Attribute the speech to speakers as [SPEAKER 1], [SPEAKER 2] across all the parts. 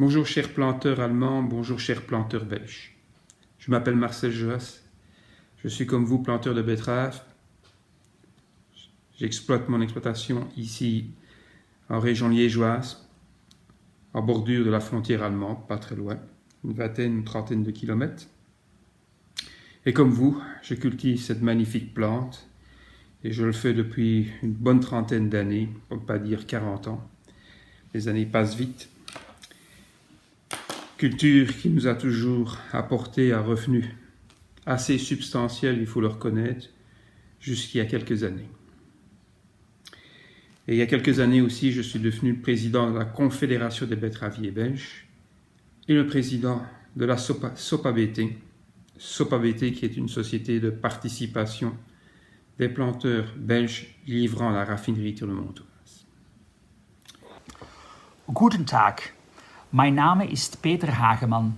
[SPEAKER 1] Bonjour chers planteurs allemands, bonjour chers planteurs belges. Je m'appelle Marcel Joas, je suis comme vous planteur de betteraves. J'exploite mon exploitation ici en région liégeoise, en bordure de la frontière allemande, pas très loin, une vingtaine, une trentaine de kilomètres. Et comme vous, je cultive cette magnifique plante et je le fais depuis une bonne trentaine d'années, pour ne pas dire 40 ans. Les années passent vite. Culture qui nous a toujours apporté un revenu assez substantiel, il faut le reconnaître, jusqu'il y a quelques années. Et il y a quelques années aussi, je suis devenu président de la Confédération des betteraviers belges et le président de la SOPABT, SOPABT qui est une société de participation des planteurs belges livrant la raffinerie Tirlemontoise.
[SPEAKER 2] Guten Tag, mein Name ist Peter Hagemann.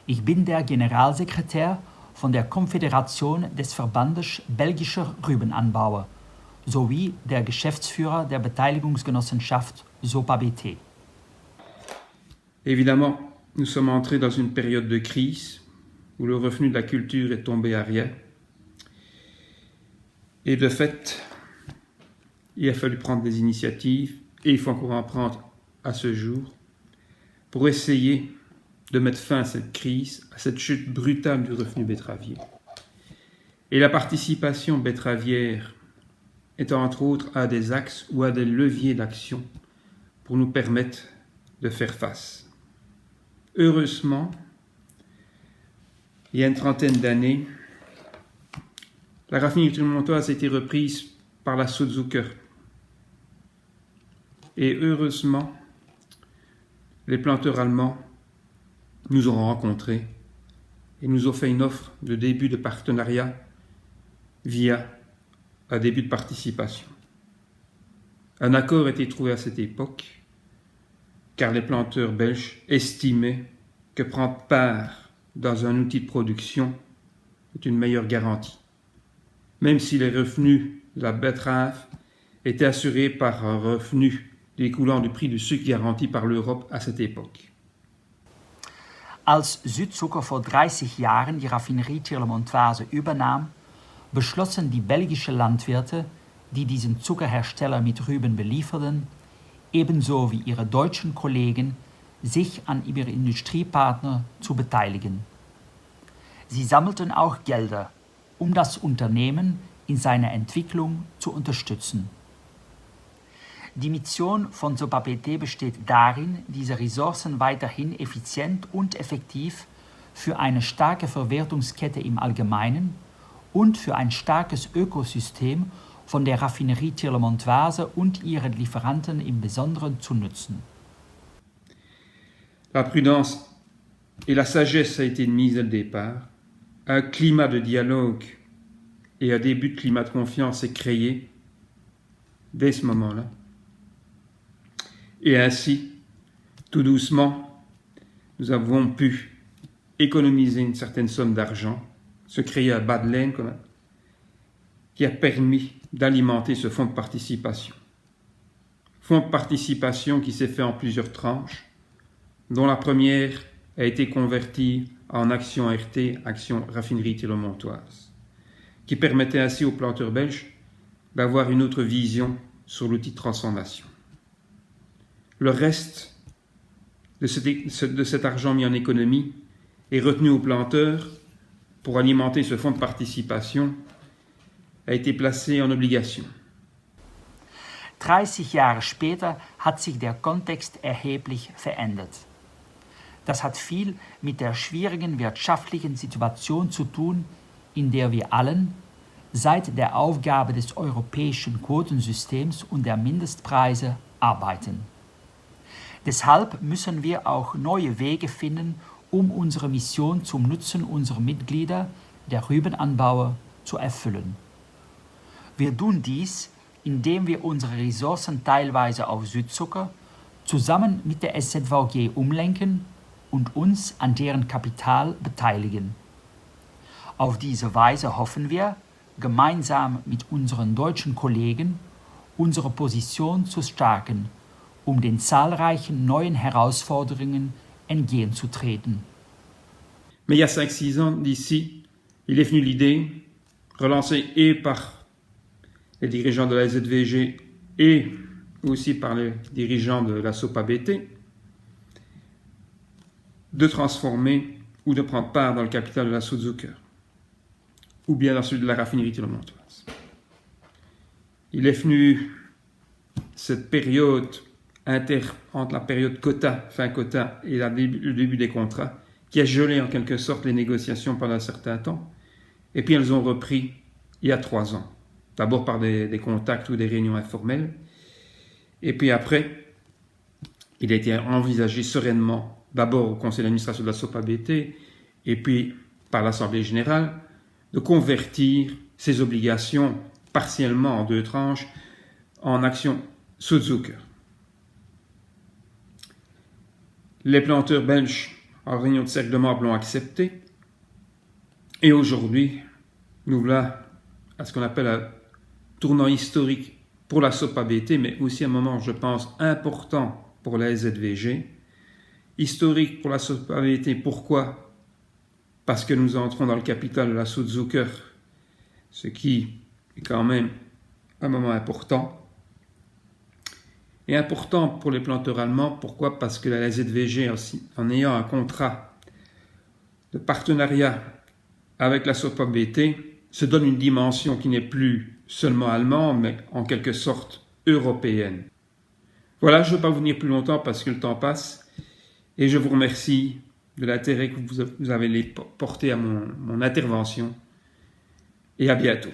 [SPEAKER 2] Ich bin der Generalsekretär von der Konföderation des Verbandes belgischer Rübenanbauer sowie der Geschäftsführer der Beteiligungsgenossenschaft SOPABT.
[SPEAKER 1] Évidemment, nous sommes entrés dans une période de crise où le revenu de la culture est tombé à rien. Et de fait, il a fallu prendre des initiatives, et il faut encore en prendre à ce jour, pour essayer de mettre fin à cette crise, à cette chute brutale du revenu betteravier. Et la participation betteravière est entre autres un des axes ou un des leviers d'action pour nous permettre de faire face. Heureusement, il y a une trentaine d'années, la raffinerie Tirlemontoise a été reprise par la Südzucker. Et heureusement, les planteurs allemands nous ont rencontrés et nous ont fait une offre de début de partenariat via un début de participation. Un accord a été trouvé à cette époque car les planteurs belges estimaient que prendre part dans un outil de production est une meilleure garantie, même si les revenus de la betterave étaient assurés par un revenu découlant du prix du sucre garanti par l'Europe à cette époque.
[SPEAKER 2] Als Südzucker vor 30 Jahren die Raffinerie Tirlemontoise übernahm, beschlossen die belgische Landwirte, die diesen Zuckerhersteller mit Rüben belieferten, ebenso wie ihre deutschen Kollegen, sich an ihrem Industriepartner zu beteiligen. Sie sammelten auch Gelder, um das Unternehmen in seiner Entwicklung zu unterstützen. Die Mission von SOPABT besteht darin, diese Ressourcen weiterhin effizient und effektiv für eine starke Verwertungskette im Allgemeinen und für ein starkes Ökosystem von der Raffinerie Tirlemontoise und ihren Lieferanten im Besonderen zu nutzen.
[SPEAKER 1] La prudence et la sagesse a été mise dès le départ. Un climat de dialogue et un début de climat de confiance est créé dès ce moment-là. Et ainsi, tout doucement, nous avons pu économiser une certaine somme d'argent, se créer un bas de laine quand même, qui a permis d'alimenter ce fonds de participation. Fonds de participation qui s'est fait en plusieurs tranches, dont la première a été convertie en action RT, action raffinerie Tirlemontoise, qui permettait ainsi aux planteurs belges d'avoir une autre vision sur l'outil de transformation. Le reste de cet argent mis en économie est retenu aux planteurs pour alimenter ce fonds de participation, a été placé en obligation.
[SPEAKER 2] 30 Jahre später hat sich der Kontext erheblich verändert. Das hat viel mit der schwierigen wirtschaftlichen Situation zu tun, in der wir allen seit der Aufgabe des europäischen Quotensystems und der Mindestpreise arbeiten. Deshalb müssen wir auch neue Wege finden, um unsere Mission zum Nutzen unserer Mitglieder, der Rübenanbauer, zu erfüllen. Wir tun dies, indem wir unsere Ressourcen teilweise auf Südzucker zusammen mit der SZVG umlenken und uns an deren Kapital beteiligen. Auf diese Weise hoffen wir, gemeinsam mit unseren deutschen Kollegen unsere Position zu stärken, um den zahlreichen neuen Herausforderungen entgegenzutreten.
[SPEAKER 1] Mais il y a 5-6 ans d'ici, il est venu l'idée, relancée et par les dirigeants de la SZVG et aussi par les dirigeants de la SOPABT, de transformer ou de prendre part dans le capital de la Südzucker, ou bien dans celui de la raffinerie Toulomontoise. Il est venu cette période entre la période quota, fin quota, et le début des contrats, qui a gelé en quelque sorte les négociations pendant un certain temps, et puis elles ont repris il y a 3 ans. D'abord par des contacts ou des réunions informelles, et puis après, il a été envisagé sereinement, d'abord au conseil d'administration de la SOPABT, et puis par l'Assemblée générale, de convertir ces obligations partiellement en 2 tranches en actions Südzucker. Les planteurs belges en réunion de cercle de membres l'ont accepté, et aujourd'hui, nous voilà à ce qu'on appelle un tournant historique pour la SOPABT, mais aussi un moment, je pense, important pour la SZVG. Historique pour la SOPABT, pourquoi ? Parce que nous entrons dans le capital de la Südzucker, ce qui est quand même un moment important. Et important pour les planteurs allemands, pourquoi ? Parce que la SZVG, en ayant un contrat de partenariat avec la SOPABT, se donne une dimension qui n'est plus seulement allemande, mais en quelque sorte européenne. Voilà, je ne vais pas vous venir plus longtemps parce que le temps passe, et je vous remercie de l'intérêt que vous avez porté à mon intervention, et à bientôt.